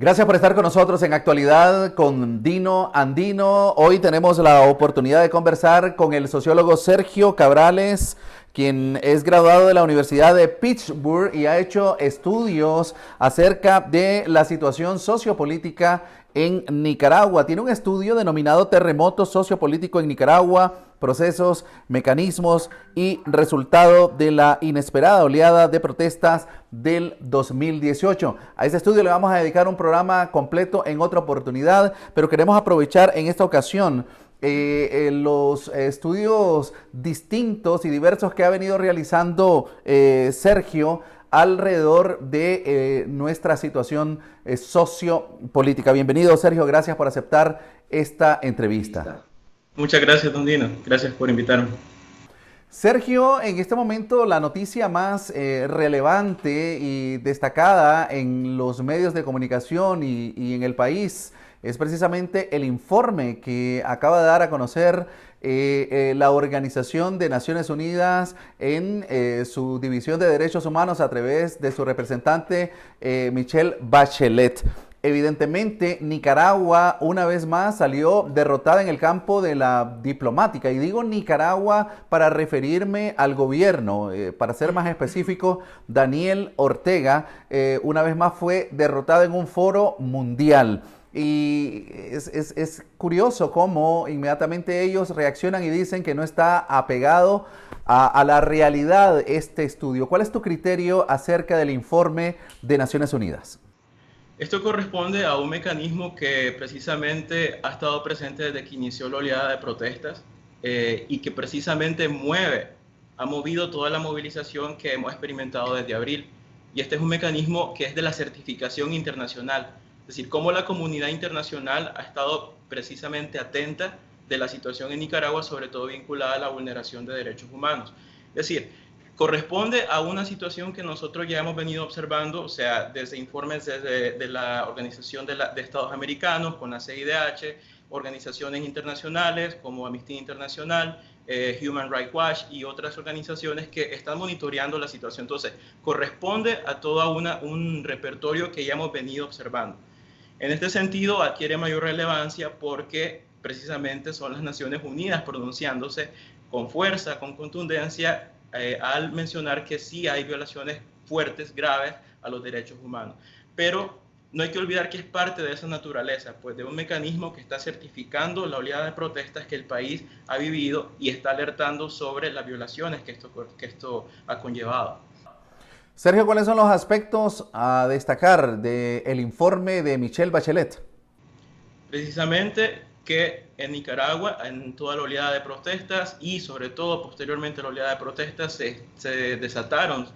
Gracias por estar con nosotros en Actualidad con Dino Andino. Hoy tenemos la oportunidad de conversar con el sociólogo Sergio Cabrales, quien es graduado de la Universidad de Pittsburgh y ha hecho estudios acerca de la situación sociopolítica en Nicaragua. Tiene un estudio denominado Terremoto Sociopolítico en Nicaragua, procesos, mecanismos y resultado de la inesperada oleada de protestas del 2018. A este estudio le vamos a dedicar un programa completo en otra oportunidad, pero queremos aprovechar en esta ocasión los estudios distintos y diversos que ha venido realizando Sergio alrededor de nuestra situación sociopolítica. Bienvenido, Sergio, gracias por aceptar esta entrevista. Muchas gracias, don Dino. Gracias por invitarme. Sergio, en este momento la noticia más relevante y destacada en los medios de comunicación y en el país es precisamente el informe que acaba de dar a conocer la Organización de Naciones Unidas en su División de Derechos Humanos a través de su representante Michelle Bachelet. Evidentemente, Nicaragua una vez más salió derrotada en el campo de la diplomática. Y digo Nicaragua para referirme al gobierno. Para ser más específico, Daniel Ortega una vez más fue derrotado en un foro mundial. Y es curioso cómo inmediatamente ellos reaccionan y dicen que no está apegado a la realidad este estudio. ¿Cuál es tu criterio acerca del informe de Naciones Unidas? Esto corresponde a un mecanismo que precisamente ha estado presente desde que inició la oleada de protestas y que precisamente ha movido toda la movilización que hemos experimentado desde abril. Y este es un mecanismo que es de la certificación internacional, es decir, cómo la comunidad internacional ha estado precisamente atenta de la situación en Nicaragua, sobre todo vinculada a la vulneración de derechos humanos. Es decir, corresponde a una situación que nosotros ya hemos venido observando, o sea, desde informes de la Organización de Estados Americanos, con la CIDH, organizaciones internacionales como Amnistía Internacional, Human Rights Watch y otras organizaciones que están monitoreando la situación. Entonces, corresponde a todo un repertorio que ya hemos venido observando. En este sentido, adquiere mayor relevancia porque precisamente son las Naciones Unidas pronunciándose con fuerza, con contundencia, al mencionar que sí hay violaciones fuertes, graves a los derechos humanos. Pero no hay que olvidar que es parte de esa naturaleza, pues de un mecanismo que está certificando la oleada de protestas que el país ha vivido y está alertando sobre las violaciones que esto ha conllevado. Sergio, ¿cuáles son los aspectos a destacar del informe de Michelle Bachelet? Precisamente que en Nicaragua, en toda la oleada de protestas y sobre todo posteriormente a la oleada de protestas, se desataron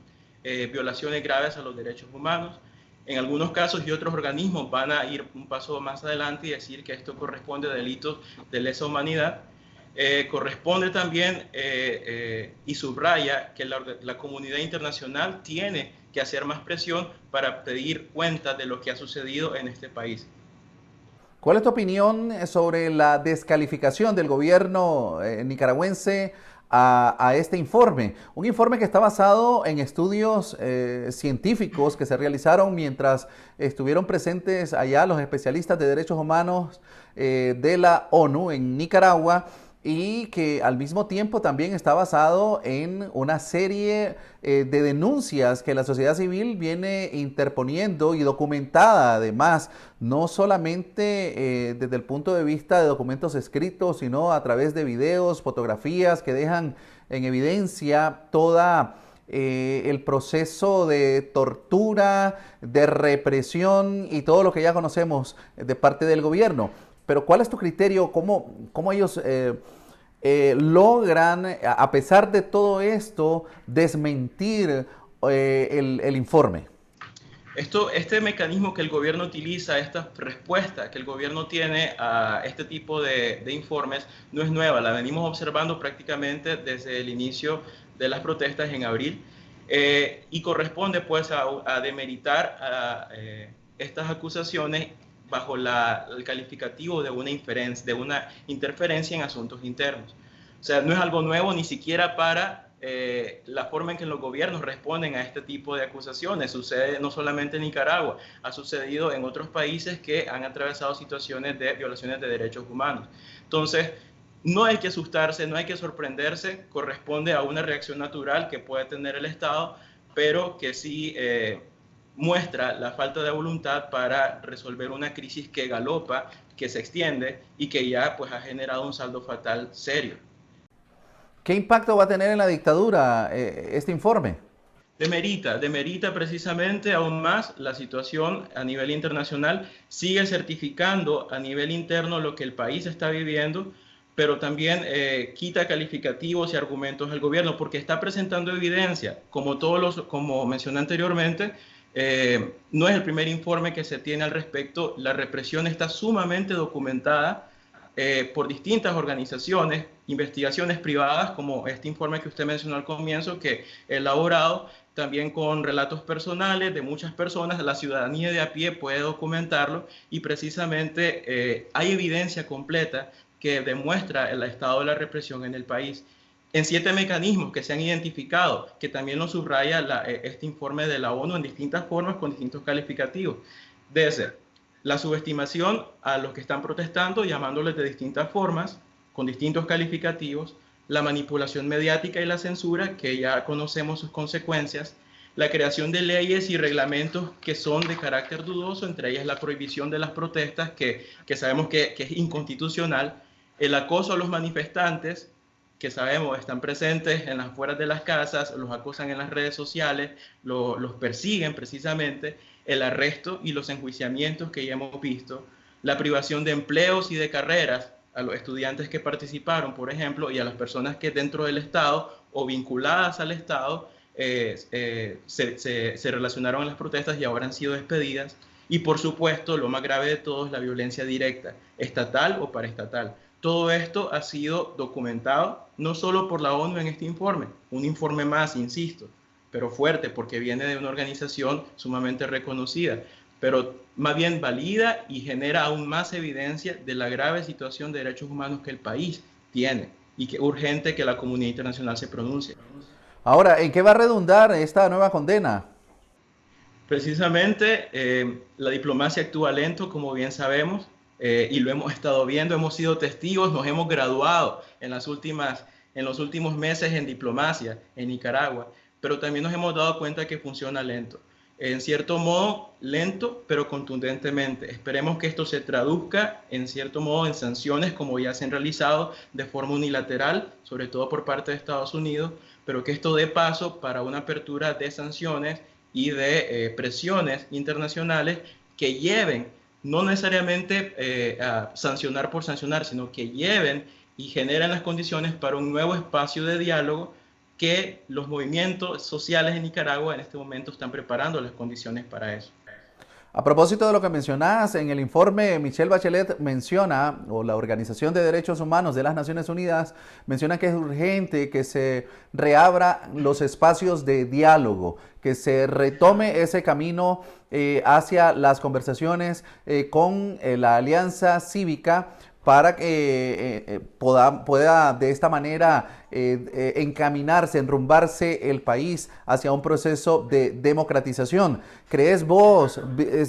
violaciones graves a los derechos humanos. En algunos casos y otros organismos van a ir un paso más adelante y decir que esto corresponde a delitos de lesa humanidad. Corresponde también y subraya que la comunidad internacional tiene que hacer más presión para pedir cuenta de lo que ha sucedido en este país. ¿Cuál es tu opinión sobre la descalificación del gobierno nicaragüense a este informe? Un informe que está basado en estudios científicos que se realizaron mientras estuvieron presentes allá los especialistas de derechos humanos de la ONU en Nicaragua, y que al mismo tiempo también está basado en una serie de denuncias que la sociedad civil viene interponiendo y documentada además, no solamente desde el punto de vista de documentos escritos, sino a través de videos, fotografías que dejan en evidencia toda el proceso de tortura, de represión y todo lo que ya conocemos de parte del gobierno. Pero ¿cuál es tu criterio? ¿Cómo ellos logran, a pesar de todo esto, desmentir el informe? Este mecanismo que el gobierno utiliza, esta respuesta que el gobierno tiene a este tipo de informes, no es nueva, la venimos observando prácticamente desde el inicio de las protestas en abril y corresponde pues a demeritar estas acusaciones bajo el calificativo de una interferencia en asuntos internos. O sea, no es algo nuevo ni siquiera para la forma en que los gobiernos responden a este tipo de acusaciones. Sucede no solamente en Nicaragua, ha sucedido en otros países que han atravesado situaciones de violaciones de derechos humanos. Entonces, no hay que asustarse, no hay que sorprenderse, corresponde a una reacción natural que puede tener el Estado, pero que sí muestra la falta de voluntad para resolver una crisis que galopa, que se extiende y que ya pues ha generado un saldo fatal serio. ¿Qué impacto va a tener en la dictadura este informe? Demerita precisamente aún más la situación a nivel internacional, sigue certificando a nivel interno lo que el país está viviendo, pero también quita calificativos y argumentos al gobierno porque está presentando evidencia, como mencioné anteriormente, no es el primer informe que se tiene al respecto, la represión está sumamente documentada por distintas organizaciones, investigaciones privadas, como este informe que usted mencionó al comienzo, que he elaborado, también con relatos personales de muchas personas, la ciudadanía de a pie puede documentarlo y precisamente hay evidencia completa que demuestra el estado de la represión en el país. En 7 mecanismos que se han identificado, que también lo subraya este informe de la ONU en distintas formas, con distintos calificativos, desde la subestimación a los que están protestando, llamándoles de distintas formas, con distintos calificativos, la manipulación mediática y la censura, que ya conocemos sus consecuencias, la creación de leyes y reglamentos que son de carácter dudoso, entre ellas la prohibición de las protestas, que sabemos que es inconstitucional, el acoso a los manifestantes, que sabemos están presentes en las afueras de las casas, los acosan en las redes sociales, los persiguen precisamente, el arresto y los enjuiciamientos que ya hemos visto, la privación de empleos y de carreras a los estudiantes que participaron, por ejemplo, y a las personas que dentro del Estado o vinculadas al Estado se relacionaron en las protestas y ahora han sido despedidas. Y por supuesto, lo más grave de todo es la violencia directa, estatal o paraestatal. Todo esto ha sido documentado no solo por la ONU en este informe, un informe más, insisto, pero fuerte porque viene de una organización sumamente reconocida, pero más bien valida y genera aún más evidencia de la grave situación de derechos humanos que el país tiene y que es urgente que la comunidad internacional se pronuncie. Ahora, ¿en qué va a redundar esta nueva condena? Precisamente la diplomacia actúa lento, como bien sabemos, y lo hemos estado viendo, hemos sido testigos, nos hemos graduado en los últimos meses en diplomacia en Nicaragua, pero también nos hemos dado cuenta que funciona lento. En cierto modo, lento, pero contundentemente. Esperemos que esto se traduzca, en cierto modo, en sanciones, como ya se han realizado de forma unilateral, sobre todo por parte de Estados Unidos, pero que esto dé paso para una apertura de sanciones y de presiones internacionales que lleven, no necesariamente a sancionar por sancionar, sino que lleven y generen las condiciones para un nuevo espacio de diálogo que los movimientos sociales en Nicaragua en este momento están preparando las condiciones para eso. A propósito de lo que mencionas, en el informe Michelle Bachelet menciona, o la Organización de Derechos Humanos de las Naciones Unidas, menciona que es urgente que se reabra los espacios de diálogo, que se retome ese camino hacia las conversaciones con la Alianza Cívica para que pueda de esta manera encaminarse, enrumbarse el país hacia un proceso de democratización. ¿Crees vos,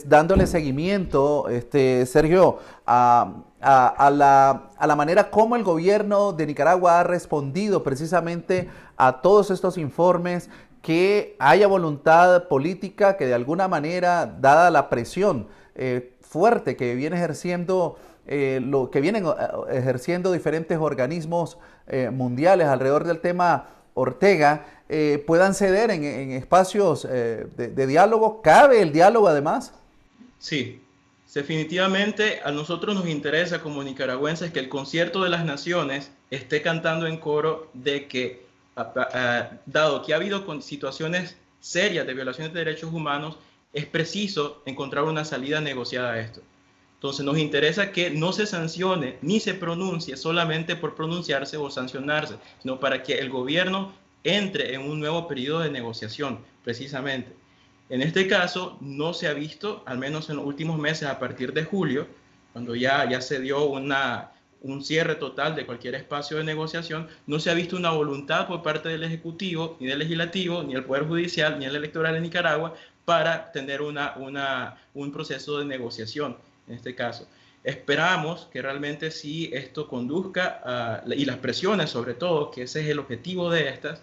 dándole seguimiento, Sergio, a la manera como el gobierno de Nicaragua ha respondido precisamente a todos estos informes, que haya voluntad política que de alguna manera, dada la presión fuerte que viene ejerciendo lo que vienen ejerciendo diferentes organismos mundiales alrededor del tema Ortega, puedan ceder en espacios de diálogo? ¿Cabe el diálogo además? Sí, definitivamente a nosotros nos interesa como nicaragüenses que el concierto de las naciones esté cantando en coro de que, dado que ha habido situaciones serias de violaciones de derechos humanos, es preciso encontrar una salida negociada a esto. Entonces nos interesa que no se sancione ni se pronuncie solamente por pronunciarse o sancionarse, sino para que el gobierno entre en un nuevo periodo de negociación, precisamente. En este caso no se ha visto, al menos en los últimos meses, a partir de julio, cuando ya se dio un cierre total de cualquier espacio de negociación, no se ha visto una voluntad por parte del Ejecutivo, ni del Legislativo, ni del Poder Judicial, ni el Electoral en Nicaragua para tener un proceso de negociación en este caso. Esperamos que realmente sí esto conduzca y las presiones sobre todo, que ese es el objetivo de estas,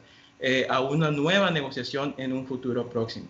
a una nueva negociación en un futuro próximo.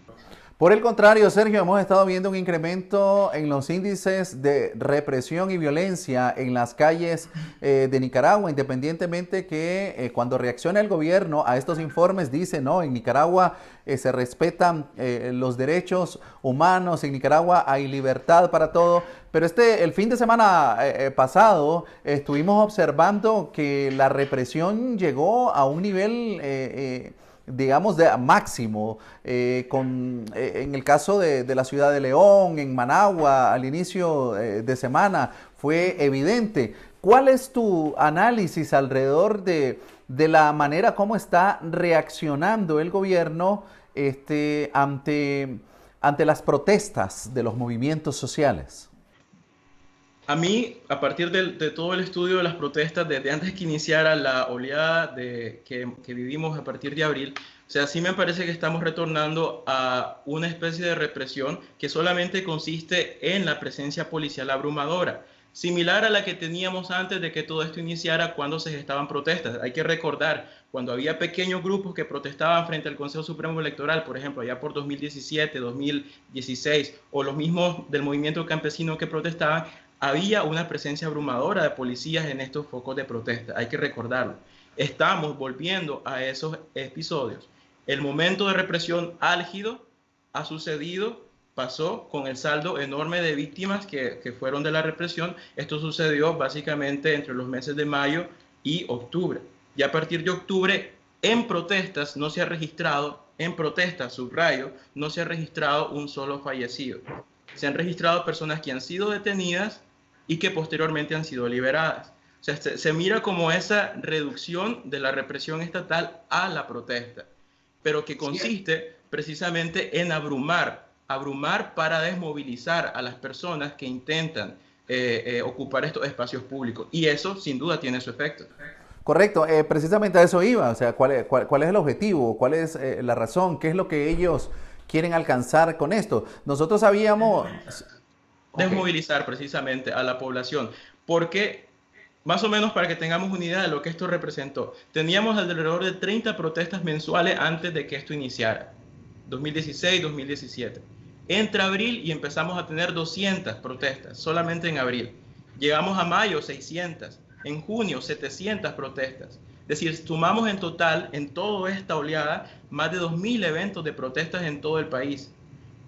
Por el contrario, Sergio, hemos estado viendo un incremento en los índices de represión y violencia en las calles de Nicaragua, independientemente que cuando reacciona el gobierno a estos informes dice, no, en Nicaragua se respetan los derechos humanos, en Nicaragua hay libertad para todo, pero el fin de semana pasado estuvimos observando que la represión llegó a un nivel digamos, de máximo, en el caso de la ciudad de León, en Managua, al inicio de semana, fue evidente. ¿Cuál es tu análisis alrededor de la manera como está reaccionando el gobierno ante las protestas de los movimientos sociales? A mí, a partir de todo el estudio de las protestas, desde antes que iniciara la oleada que vivimos a partir de abril, o sea, sí me parece que estamos retornando a una especie de represión que solamente consiste en la presencia policial abrumadora, similar a la que teníamos antes de que todo esto iniciara cuando se gestaban protestas. Hay que recordar, cuando había pequeños grupos que protestaban frente al Consejo Supremo Electoral, por ejemplo, allá por 2017, 2016, o los mismos del movimiento campesino que protestaban, había una presencia abrumadora de policías en estos focos de protesta, hay que recordarlo. Estamos volviendo a esos episodios. El momento de represión álgido ha sucedido, pasó con el saldo enorme de víctimas que fueron de la represión. Esto sucedió básicamente entre los meses de mayo y octubre. Y a partir de octubre, en protestas no se ha registrado, en protestas, subrayo, no se ha registrado un solo fallecido. Se han registrado personas que han sido detenidas y que posteriormente han sido liberadas. O sea, se mira como esa reducción de la represión estatal a la protesta, pero que consiste precisamente en abrumar para desmovilizar a las personas que intentan ocupar estos espacios públicos. Y eso, sin duda, tiene su efecto. Correcto, precisamente a eso iba. O sea, ¿cuál es el objetivo? ¿Cuál es la razón? ¿Qué es lo que ellos quieren alcanzar con esto? Nosotros sabíamos... Desmovilizar precisamente a la población, porque más o menos para que tengamos una idea de lo que esto representó, teníamos alrededor de 30 protestas mensuales antes de que esto iniciara, 2016, 2017. Entra abril y empezamos a tener 200 protestas, solamente en abril. Llegamos a mayo, 600, en junio, 700 protestas. Es decir, sumamos en total, en toda esta oleada, más de 2.000 eventos de protestas en todo el país.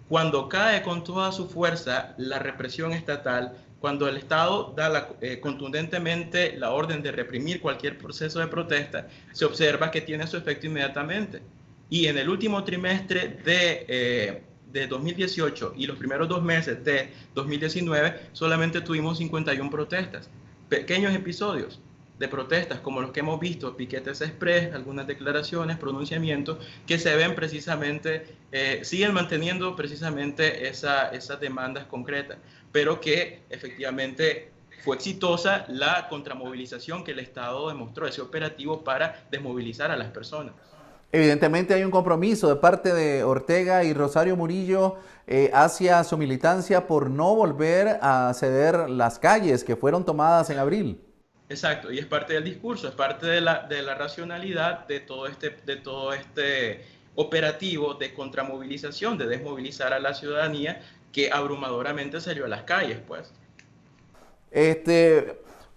Cuando cae con toda su fuerza la represión estatal, cuando el Estado da contundentemente la orden de reprimir cualquier proceso de protesta, se observa que tiene su efecto inmediatamente. Y en el último trimestre de 2018 y los primeros 2 meses de 2019, solamente tuvimos 51 protestas, pequeños episodios de protestas como los que hemos visto, piquetes express, algunas declaraciones, pronunciamientos que se ven precisamente, siguen manteniendo precisamente esas demandas concretas, pero que efectivamente fue exitosa la contramovilización que el Estado demostró, ese operativo para desmovilizar a las personas. Evidentemente hay un compromiso de parte de Ortega y Rosario Murillo hacia su militancia por no volver a ceder las calles que fueron tomadas en abril. Exacto, y es parte del discurso, es parte de la racionalidad de todo este operativo de contramovilización, de desmovilizar a la ciudadanía que abrumadoramente salió a las calles, pues.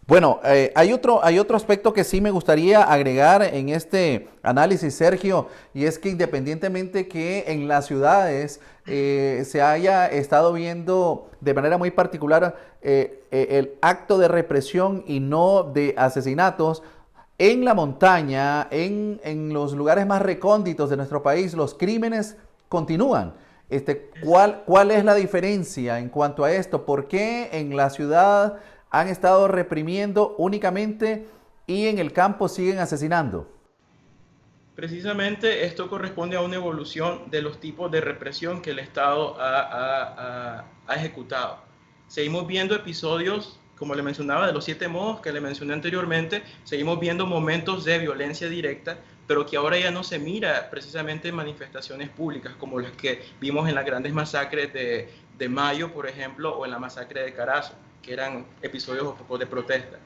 Bueno, hay otro aspecto que sí me gustaría agregar en este análisis, Sergio, y es que independientemente que en las ciudades se haya estado viendo de manera muy particular el acto de represión y no de asesinatos, en la montaña, en los lugares más recónditos de nuestro país, los crímenes continúan. ¿Cuál es la diferencia en cuanto a esto? ¿Por qué en la ciudad han estado reprimiendo únicamente y en el campo siguen asesinando? Precisamente esto corresponde a una evolución de los tipos de represión que el Estado ha ejecutado. Seguimos viendo episodios como le mencionaba, de los 7 modos que le mencioné anteriormente, seguimos viendo momentos de violencia directa, pero que ahora ya no se mira precisamente en manifestaciones públicas como las que vimos en las grandes masacres de mayo, por ejemplo, o en la masacre de Carazo, que eran episodios de protesta.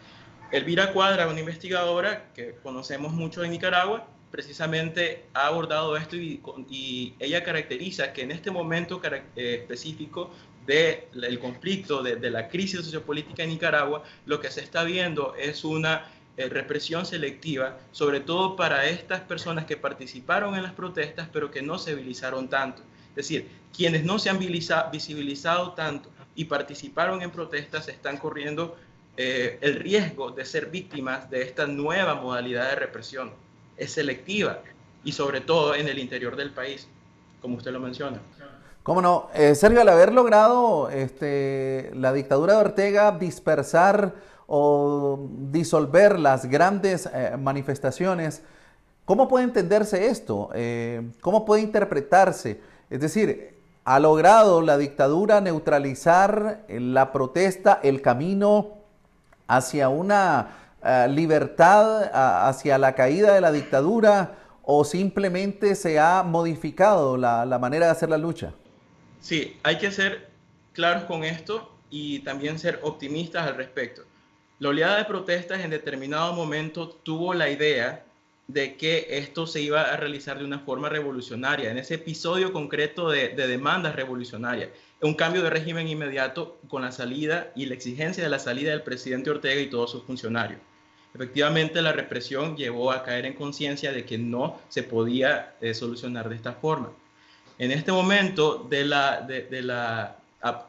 Elvira Cuadra, una investigadora que conocemos mucho en Nicaragua, precisamente ha abordado esto y ella caracteriza que en este momento específico del conflicto, de la crisis sociopolítica en Nicaragua, lo que se está viendo es una represión selectiva, sobre todo para estas personas que participaron en las protestas, pero que no se visibilizaron tanto. Es decir, quienes no se han visibilizado tanto y participaron en protestas están corriendo el riesgo de ser víctimas de esta nueva modalidad de represión. Es selectiva y sobre todo en el interior del país, como usted lo menciona. ¿Cómo no? Sergio, al haber logrado la dictadura de Ortega dispersar o disolver las grandes manifestaciones, ¿cómo puede entenderse esto? ¿Cómo puede interpretarse? Es decir, ¿ha logrado la dictadura neutralizar la protesta, el camino hacia una libertad, hacia la caída de la dictadura, o simplemente se ha modificado la manera de hacer la lucha? Sí, hay que ser claros con esto y también ser optimistas al respecto. La oleada de protestas en determinado momento tuvo la idea de que esto se iba a realizar de una forma revolucionaria, en ese episodio concreto de demandas revolucionarias, un cambio de régimen inmediato con la salida y la exigencia de la salida del presidente Ortega y todos sus funcionarios. Efectivamente, la represión llevó a caer en conciencia de que no se podía solucionar de esta forma. En este momento,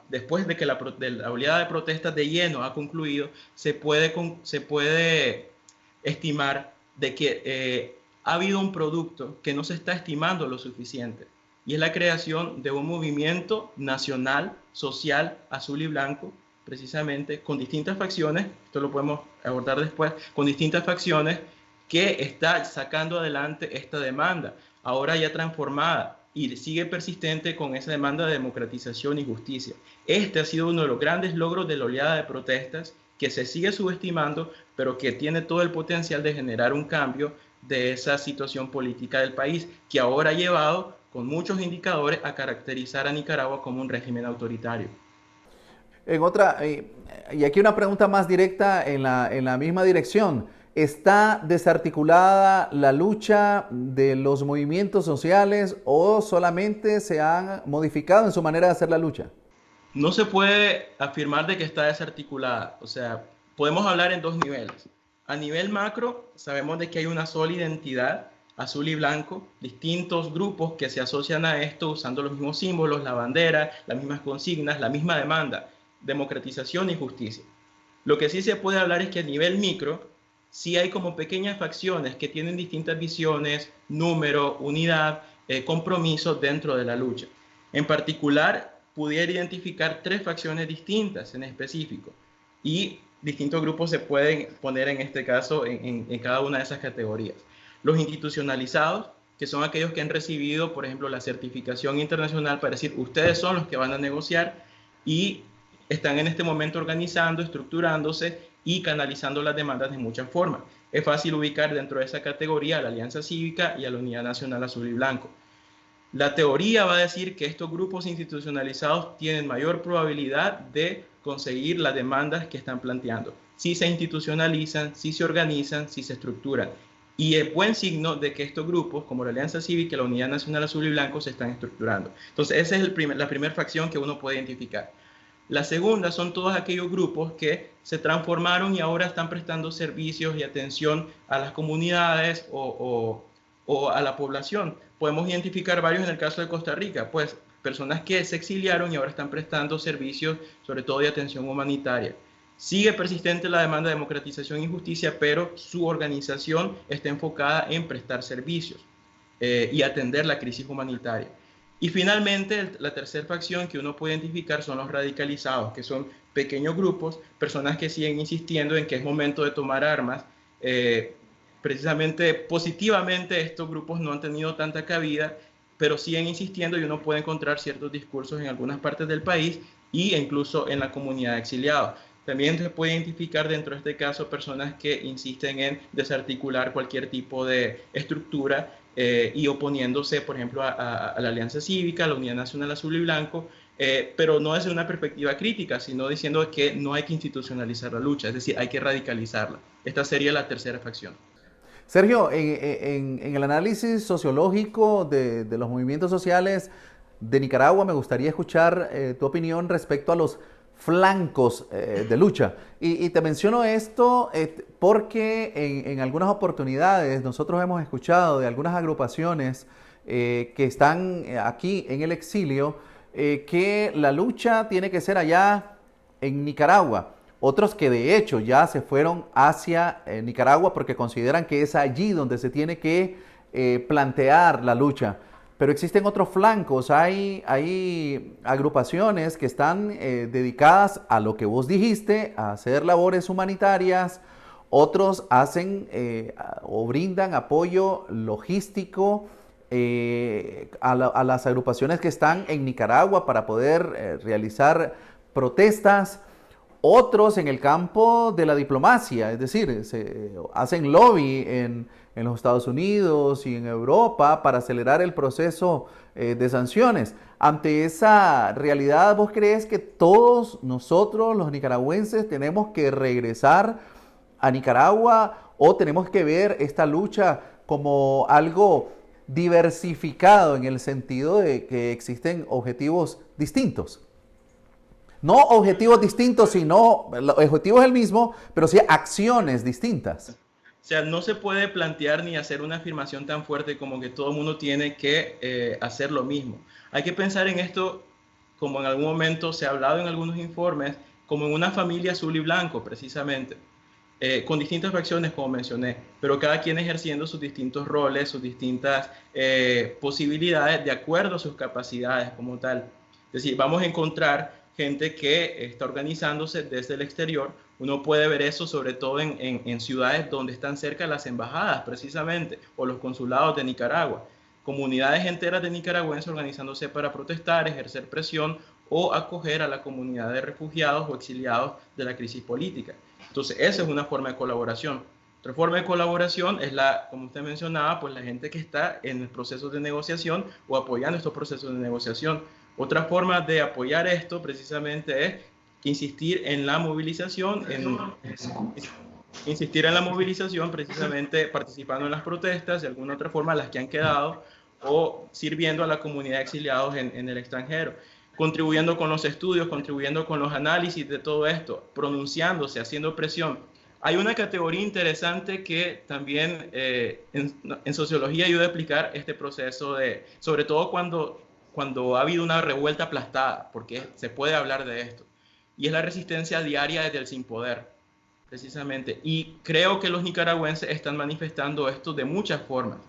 después de que la oleada de protestas de lleno ha concluido, se puede estimar de que ha habido un producto que no se está estimando lo suficiente, y es la creación de un movimiento nacional, social, azul y blanco, precisamente con distintas facciones, esto lo podemos abordar después, con distintas facciones que está sacando adelante esta demanda, ahora ya transformada, y sigue persistente con esa demanda de democratización y justicia. Este ha sido uno de los grandes logros de la oleada de protestas que se sigue subestimando, pero que tiene todo el potencial de generar un cambio de esa situación política del país, que ahora ha llevado, con muchos indicadores, a caracterizar a Nicaragua como un régimen autoritario. Y aquí una pregunta más directa en la misma dirección. ¿Está desarticulada la lucha de los movimientos sociales o solamente se han modificado en su manera de hacer la lucha? No se puede afirmar de que está desarticulada, o sea, podemos hablar en dos niveles. A nivel macro, sabemos de que hay una sola identidad, azul y blanco, distintos grupos que se asocian a esto usando los mismos símbolos, la bandera, las mismas consignas, la misma demanda, democratización y justicia. Lo que sí se puede hablar es que a nivel micro, sí hay como pequeñas facciones que tienen distintas visiones, número, unidad, compromiso dentro de la lucha. En particular, pudiera identificar 3 facciones distintas en específico, y distintos grupos se pueden poner en este caso en cada una de esas categorías. Los institucionalizados, que son aquellos que han recibido, por ejemplo, la certificación internacional para decir, ustedes son los que van a negociar, y están en este momento organizando, estructurándose y canalizando las demandas de muchas formas. Es fácil ubicar dentro de esa categoría a la Alianza Cívica y a la Unidad Nacional Azul y Blanco. La teoría va a decir que estos grupos institucionalizados tienen mayor probabilidad de conseguir las demandas que están planteando, si se institucionalizan, si se organizan, si se estructuran. Y es buen signo de que estos grupos, como la Alianza Cívica y la Unidad Nacional Azul y Blanco, se están estructurando. Entonces, esa es la primera facción que uno puede identificar. La segunda son todos aquellos grupos que se transformaron y ahora están prestando servicios y atención a las comunidades o a la población. Podemos identificar varios en el caso de Costa Rica, pues personas que se exiliaron y ahora están prestando servicios, sobre todo de atención humanitaria. Sigue persistente la demanda de democratización y justicia, pero su organización está enfocada en prestar servicios y atender la crisis humanitaria. Y finalmente, la tercera facción que uno puede identificar son los radicalizados, que son pequeños grupos, personas que siguen insistiendo en que es momento de tomar armas. Precisamente, positivamente, estos grupos no han tenido tanta cabida, pero siguen insistiendo y uno puede encontrar ciertos discursos en algunas partes del país e incluso en la comunidad de exiliados. También se puede identificar dentro de este caso personas que insisten en desarticular cualquier tipo de estructura y oponiéndose, por ejemplo, a la Alianza Cívica, a la Unidad Nacional Azul y Blanco, pero no desde una perspectiva crítica, sino diciendo que no hay que institucionalizar la lucha, es decir, hay que radicalizarla. Esta sería la tercera facción. Sergio, en el análisis sociológico de los movimientos sociales de Nicaragua, me gustaría escuchar tu opinión respecto a los flancos de lucha. Y te menciono esto porque en algunas oportunidades nosotros hemos escuchado de algunas agrupaciones que están aquí en el exilio que la lucha tiene que ser allá en Nicaragua. Otros que de hecho ya se fueron hacia Nicaragua porque consideran que es allí donde se tiene que plantear la lucha. Pero existen otros flancos, hay agrupaciones que están dedicadas a lo que vos dijiste, a hacer labores humanitarias, otros hacen o brindan apoyo logístico a las agrupaciones que están en Nicaragua para poder realizar protestas. Otros en el campo de la diplomacia, es decir, se hacen lobby en los Estados Unidos y en Europa para acelerar el proceso de sanciones. Ante esa realidad, ¿vos crees que todos nosotros, los nicaragüenses, tenemos que regresar a Nicaragua o tenemos que ver esta lucha como algo diversificado en el sentido de que existen objetivos distintos? No objetivos distintos, sino el objetivo es el mismo, pero sí acciones distintas. O sea, no se puede plantear ni hacer una afirmación tan fuerte como que todo el mundo tiene que hacer lo mismo. Hay que pensar en esto, como en algún momento se ha hablado en algunos informes, como en una familia azul y blanco, precisamente, con distintas facciones, como mencioné, pero cada quien ejerciendo sus distintos roles, sus distintas posibilidades de acuerdo a sus capacidades como tal. Es decir, vamos a encontrar gente que está organizándose desde el exterior. Uno puede ver eso sobre todo en ciudades donde están cerca las embajadas, precisamente, o los consulados de Nicaragua. Comunidades enteras de nicaragüenses organizándose para protestar, ejercer presión o acoger a la comunidad de refugiados o exiliados de la crisis política. Entonces, esa es una forma de colaboración. Otra forma de colaboración es como usted mencionaba, pues la gente que está en el proceso de negociación o apoyando estos procesos de negociación. Otra forma de apoyar esto precisamente es insistir en la movilización, precisamente participando en las protestas, de alguna otra forma las que han quedado, o sirviendo a la comunidad de exiliados en el extranjero, contribuyendo con los estudios, contribuyendo con los análisis de todo esto, pronunciándose, haciendo presión. Hay una categoría interesante que también en sociología ayuda a explicar este proceso sobre todo cuando ha habido una revuelta aplastada, porque se puede hablar de esto, y es la resistencia diaria desde el sin poder, precisamente. Y creo que los nicaragüenses están manifestando esto de muchas formas,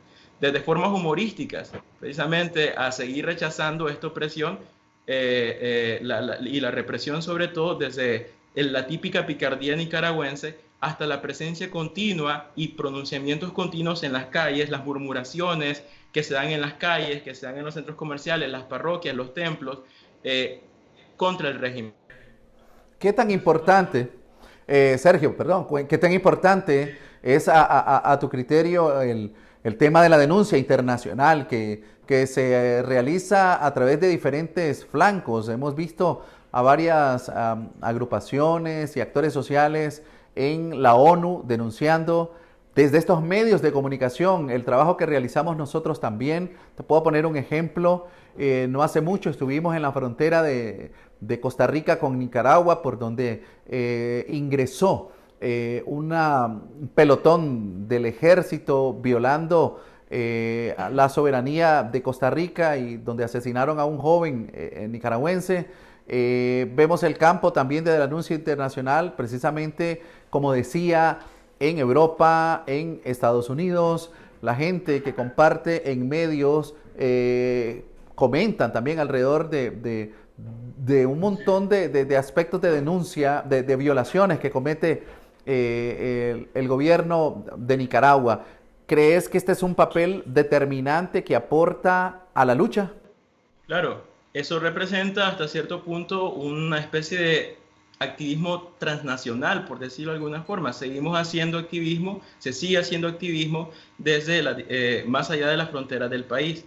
desde formas humorísticas, precisamente a seguir rechazando esta opresión y la represión, sobre todo desde la típica picardía nicaragüense, hasta la presencia continua y pronunciamientos continuos en las calles, las murmuraciones que se dan en las calles, que se dan en los centros comerciales, las parroquias, los templos, contra el régimen. ¿Qué tan importante, Sergio, perdón, qué tan importante es a tu criterio el tema de la denuncia internacional que se realiza a través de diferentes flancos? Hemos visto a varias agrupaciones y actores sociales en la ONU denunciando desde estos medios de comunicación el trabajo que realizamos nosotros también. Te puedo poner un ejemplo. No hace mucho estuvimos en la frontera de Costa Rica con Nicaragua, por donde ingresó un pelotón del ejército violando la soberanía de Costa Rica y donde asesinaron a un joven nicaragüense. Vemos el campo también de la denuncia internacional, precisamente como decía, en Europa, en Estados Unidos, la gente que comparte en medios comentan también alrededor de un montón de aspectos de denuncia, de violaciones que comete el gobierno de Nicaragua. ¿Crees que este es un papel determinante que aporta a la lucha? Claro, eso representa hasta cierto punto una especie de activismo transnacional, por decirlo de alguna forma. Seguimos haciendo activismo, se sigue haciendo activismo desde más allá de las fronteras del país.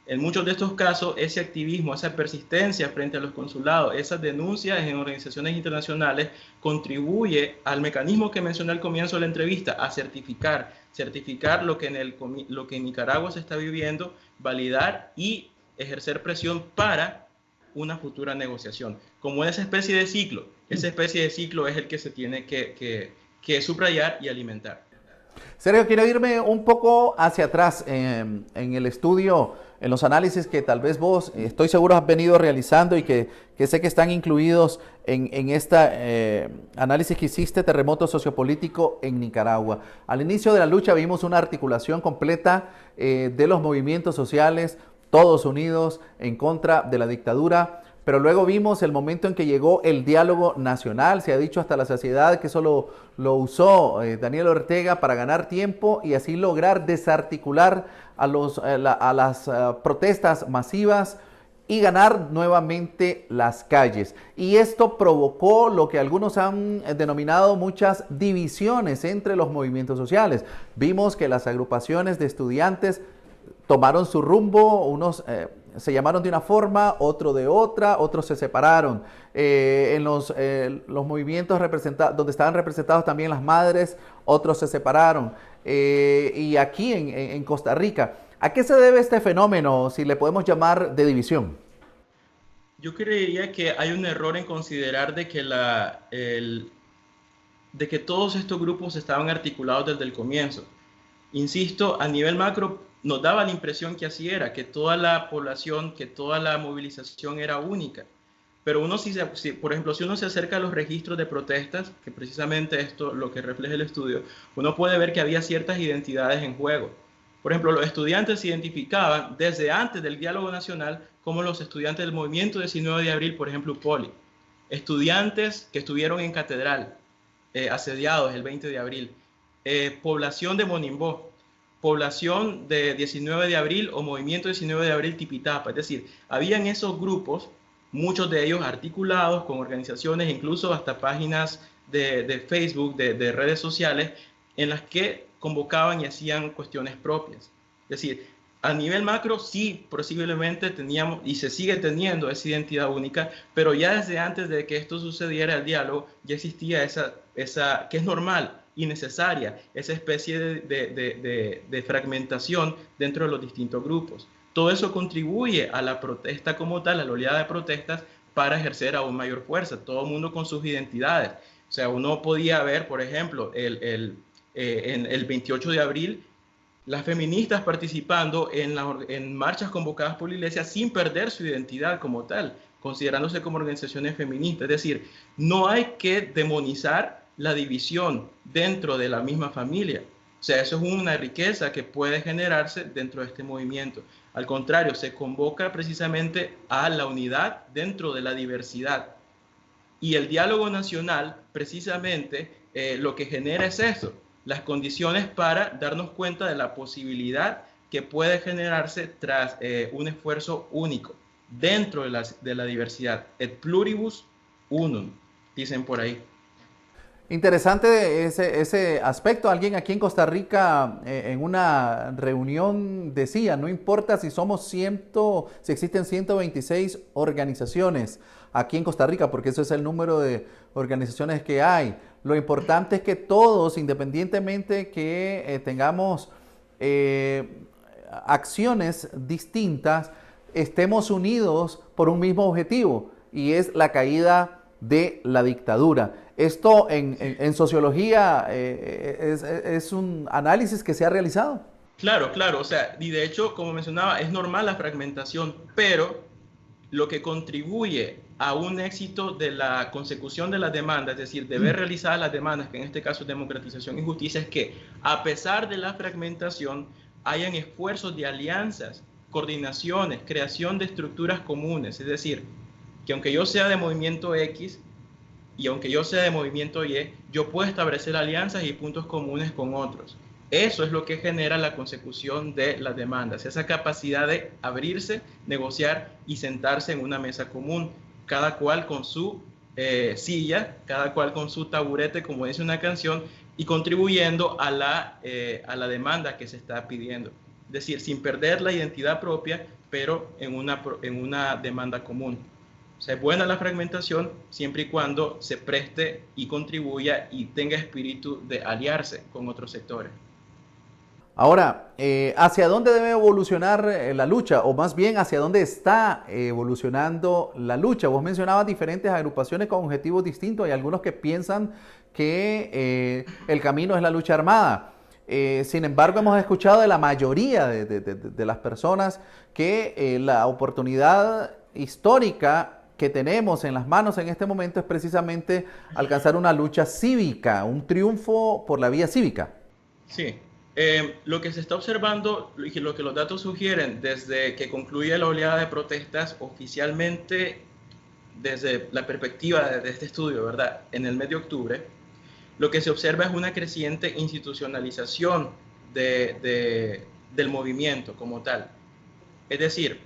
En muchos de estos casos, ese activismo, esa persistencia frente a los consulados, esas denuncias en organizaciones internacionales, contribuye al mecanismo que mencioné al comienzo de la entrevista, a certificar lo que en Nicaragua se está viviendo, validar y ejercer presión para una futura negociación. Como esa especie de ciclo es el que se tiene que subrayar y alimentar. Sergio, quiero irme un poco hacia atrás en el estudio, en los análisis que tal vez vos, estoy seguro, has venido realizando y que sé que están incluidos en este análisis que hiciste, terremoto sociopolítico en Nicaragua. Al inicio de la lucha vimos una articulación completa de los movimientos sociales, todos unidos en contra de la dictadura. Pero luego vimos el momento en que llegó el diálogo nacional. Se ha dicho hasta la saciedad que eso lo usó Daniel Ortega para ganar tiempo y así lograr desarticular a las protestas masivas y ganar nuevamente las calles. Y esto provocó lo que algunos han denominado muchas divisiones entre los movimientos sociales. Vimos que las agrupaciones de estudiantes tomaron su rumbo, unos se llamaron de una forma, otros de otra, otros se separaron. En los movimientos donde estaban representados también las madres, otros se separaron. Y aquí en Costa Rica, ¿a qué se debe este fenómeno, si le podemos llamar de división? Yo creería que hay un error en considerar de que todos estos grupos estaban articulados desde el comienzo. Insisto, a nivel macro nos daba la impresión que así era, que toda la población, que toda la movilización era única. Pero uno, por ejemplo, si uno se acerca a los registros de protestas, que precisamente esto lo que refleja el estudio, uno puede ver que había ciertas identidades en juego. Por ejemplo, los estudiantes se identificaban desde antes del diálogo nacional como los estudiantes del movimiento 19 de abril, por ejemplo, Poli. Estudiantes que estuvieron en Catedral, asediados el 20 de abril. Población de Monimbó, población de 19 de abril o movimiento 19 de abril Tipitapa. Es decir, habían esos grupos, muchos de ellos articulados con organizaciones, incluso hasta páginas de Facebook, de redes sociales, en las que convocaban y hacían cuestiones propias. Es decir, a nivel macro sí, posiblemente teníamos y se sigue teniendo esa identidad única, pero ya desde antes de que esto sucediera, el diálogo, ya existía esa que es normal y necesaria, esa especie de fragmentación dentro de los distintos grupos. Todo eso contribuye a la protesta como tal, a la oleada de protestas, para ejercer aún mayor fuerza, todo el mundo con sus identidades. O sea, uno podía ver, por ejemplo, en el 28 de abril, las feministas participando en marchas convocadas por la Iglesia sin perder su identidad como tal, considerándose como organizaciones feministas. Es decir, no hay que demonizar la división dentro de la misma familia. O sea, eso es una riqueza que puede generarse dentro de este movimiento. Al contrario, se convoca precisamente a la unidad dentro de la diversidad. Y el diálogo nacional, precisamente, lo que genera es eso, las condiciones para darnos cuenta de la posibilidad que puede generarse tras un esfuerzo único dentro de la diversidad. Et pluribus unum, dicen por ahí. Interesante ese aspecto. Alguien aquí en Costa Rica en una reunión decía, no importa si si existen 126 organizaciones aquí en Costa Rica, porque eso es el número de organizaciones que hay. Lo importante es que todos, independientemente que tengamos acciones distintas, estemos unidos por un mismo objetivo, y es la caída de la dictadura. Esto en sociología es un análisis que se ha realizado. Claro, claro, o sea, y de hecho, como mencionaba, es normal la fragmentación, pero lo que contribuye a un éxito de la consecución de las demandas, es decir, de ver realizadas las demandas, que en este caso es democratización y justicia, es que a pesar de la fragmentación, hayan esfuerzos de alianzas, coordinaciones, creación de estructuras comunes, es decir, que aunque yo sea de movimiento X, y aunque yo sea de movimiento Y, yo puedo establecer alianzas y puntos comunes con otros. Eso es lo que genera la consecución de las demandas, esa capacidad de abrirse, negociar y sentarse en una mesa común, cada cual con su silla, cada cual con su taburete, como dice una canción, y contribuyendo a la demanda que se está pidiendo. Es decir, sin perder la identidad propia, pero en una demanda común. O sea, es buena la fragmentación siempre y cuando se preste y contribuya y tenga espíritu de aliarse con otros sectores. Ahora, ¿hacia dónde debe evolucionar la lucha? O más bien, ¿hacia dónde está evolucionando la lucha? Vos mencionabas diferentes agrupaciones con objetivos distintos. Hay algunos que piensan que el camino es la lucha armada. Sin embargo, hemos escuchado de la mayoría de las personas que la oportunidad histórica que tenemos en las manos en este momento es precisamente alcanzar una lucha cívica, un triunfo por la vía cívica. Sí, lo que se está observando y lo que los datos sugieren desde que concluye la oleada de protestas oficialmente, desde la perspectiva de este estudio, ¿verdad? En el mes de octubre, lo que se observa es una creciente institucionalización del movimiento como tal. Es decir,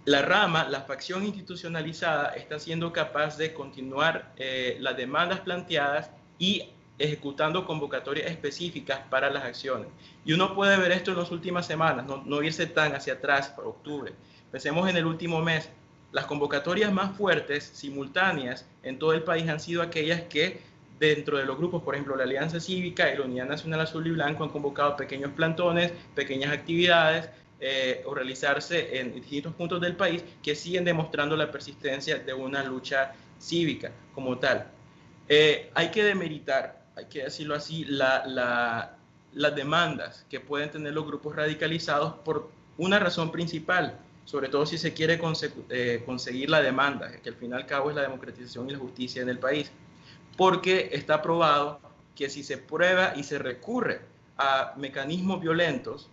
la facción institucionalizada, está siendo capaz de continuar las demandas planteadas y ejecutando convocatorias específicas para las acciones. Y uno puede ver esto en las últimas semanas, no irse tan hacia atrás por octubre. Pensemos en el último mes. Las convocatorias más fuertes, simultáneas, en todo el país han sido aquellas que dentro de los grupos, por ejemplo, la Alianza Cívica y la Unidad Nacional Azul y Blanco han convocado pequeños plantones, pequeñas actividades, o realizarse en distintos puntos del país que siguen demostrando la persistencia de una lucha cívica como tal. Hay que demeritar, hay que decirlo así, las demandas que pueden tener los grupos radicalizados por una razón principal, sobre todo si se quiere conseguir la demanda, que al fin y al cabo es la democratización y la justicia en el país, porque está probado que si se prueba y se recurre a mecanismos violentos,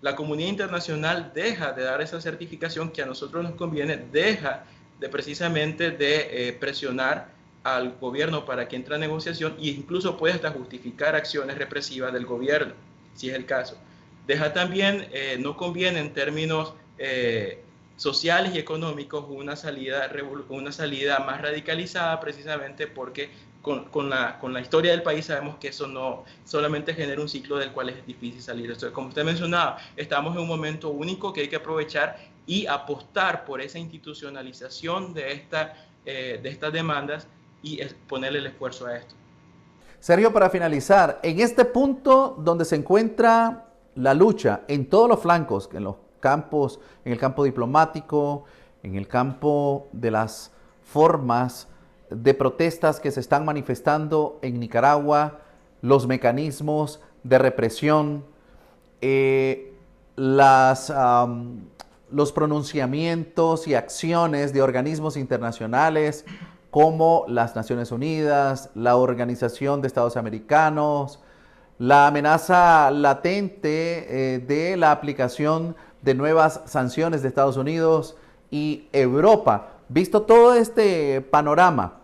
la comunidad internacional deja de dar esa certificación que a nosotros nos conviene, deja de precisamente de presionar al gobierno para que entre a negociación e incluso puede hasta justificar acciones represivas del gobierno, si es el caso. Deja también, no conviene en términos sociales y económicos una salida más radicalizada, precisamente porque con la historia del país sabemos que eso no solamente genera un ciclo del cual es difícil salir. Entonces, como usted mencionaba, estamos en un momento único que hay que aprovechar y apostar por esa institucionalización de estas demandas y ponerle el esfuerzo a esto. Sergio, para finalizar, en este punto donde se encuentra la lucha en todos los flancos, en los campos, en el campo diplomático, en el campo de las formas de protestas que se están manifestando en Nicaragua, los mecanismos de represión, los pronunciamientos y acciones de organismos internacionales como las Naciones Unidas, la Organización de Estados Americanos, la amenaza latente de la aplicación de nuevas sanciones de Estados Unidos y Europa. Visto todo este panorama,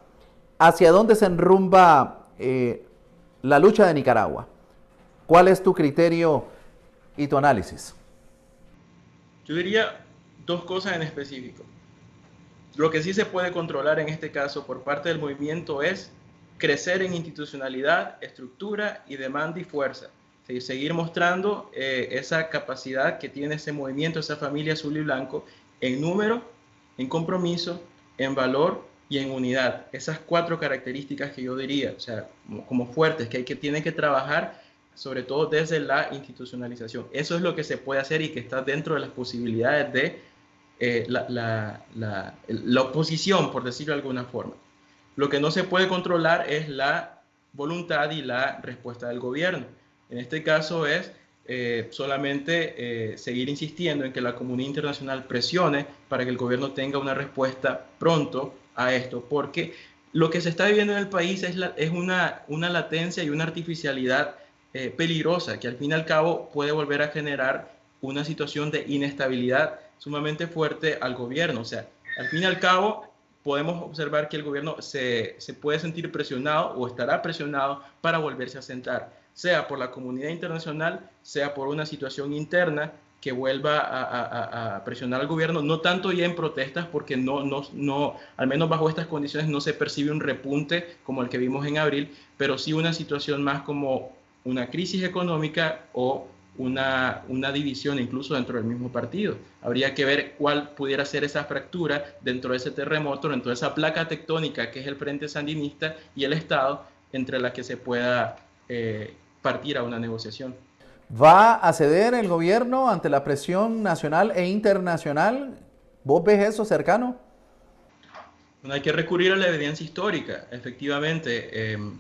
¿hacia dónde se enrumba la lucha de Nicaragua? ¿Cuál es tu criterio y tu análisis? Yo diría dos cosas en específico. Lo que sí se puede controlar en este caso por parte del movimiento es crecer en institucionalidad, estructura y demanda y fuerza. Seguir mostrando esa capacidad que tiene ese movimiento, esa familia azul y blanco, en número, en compromiso, en valor y en unidad. Esas cuatro características que yo diría, o sea, como fuertes, que tienen que trabajar, sobre todo desde la institucionalización. Eso es lo que se puede hacer y que está dentro de las posibilidades de la oposición, por decirlo de alguna forma. Lo que no se puede controlar es la voluntad y la respuesta del gobierno. En este caso es solamente seguir insistiendo en que la comunidad internacional presione para que el gobierno tenga una respuesta pronto a esto, porque lo que se está viviendo en el país es una latencia y una artificialidad peligrosa, que al fin y al cabo puede volver a generar una situación de inestabilidad sumamente fuerte al gobierno. O sea, al fin y al cabo podemos observar que el gobierno se puede sentir presionado o estará presionado para volverse a sentar, sea por la comunidad internacional, sea por una situación interna que vuelva a presionar al gobierno, no tanto ya en protestas, porque al menos bajo estas condiciones no se percibe un repunte como el que vimos en abril, pero sí una situación más como una crisis económica o una división incluso dentro del mismo partido. Habría que ver cuál pudiera ser esa fractura dentro de ese terremoto, dentro de esa placa tectónica que es el Frente Sandinista y el Estado, entre la que se pueda partir a una negociación. ¿Va a ceder el gobierno ante la presión nacional e internacional? ¿Vos ves eso cercano? Bueno, hay que recurrir a la evidencia histórica, efectivamente. En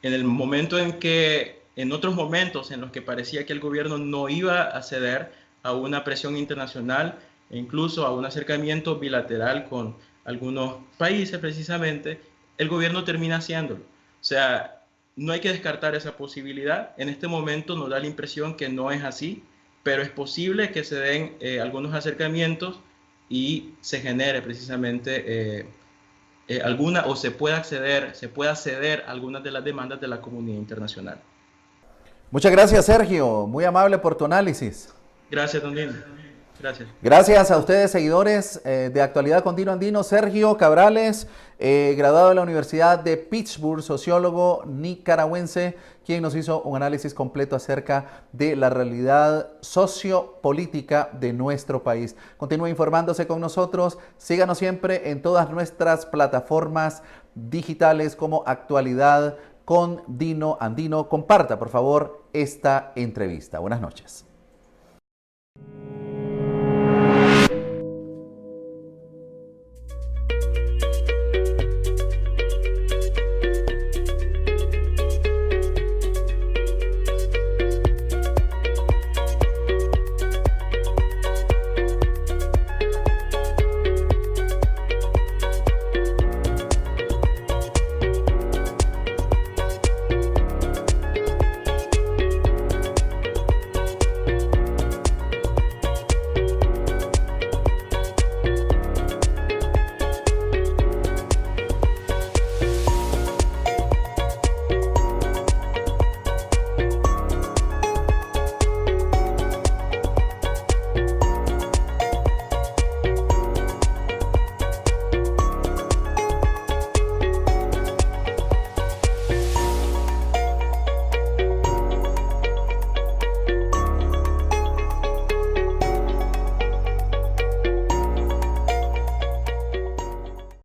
el momento en otros momentos en los que parecía que el gobierno no iba a ceder a una presión internacional e incluso a un acercamiento bilateral con algunos países precisamente, el gobierno termina haciéndolo. O sea, no hay que descartar esa posibilidad. En este momento nos da la impresión que no es así, pero es posible que se den algunos acercamientos y se genere precisamente alguna o se pueda ceder a algunas de las demandas de la comunidad internacional. Muchas gracias, Sergio. Muy amable por tu análisis. Gracias, don Lino. Gracias. Gracias a ustedes, seguidores de Actualidad Continua Andino. Sergio Cabrales, graduado de la Universidad de Pittsburgh, sociólogo nicaragüense, quien nos hizo un análisis completo acerca de la realidad sociopolítica de nuestro país. Continúe informándose con nosotros. Síganos siempre en todas nuestras plataformas digitales como Actualidad con Dino Andino. Comparta, por favor, esta entrevista. Buenas noches.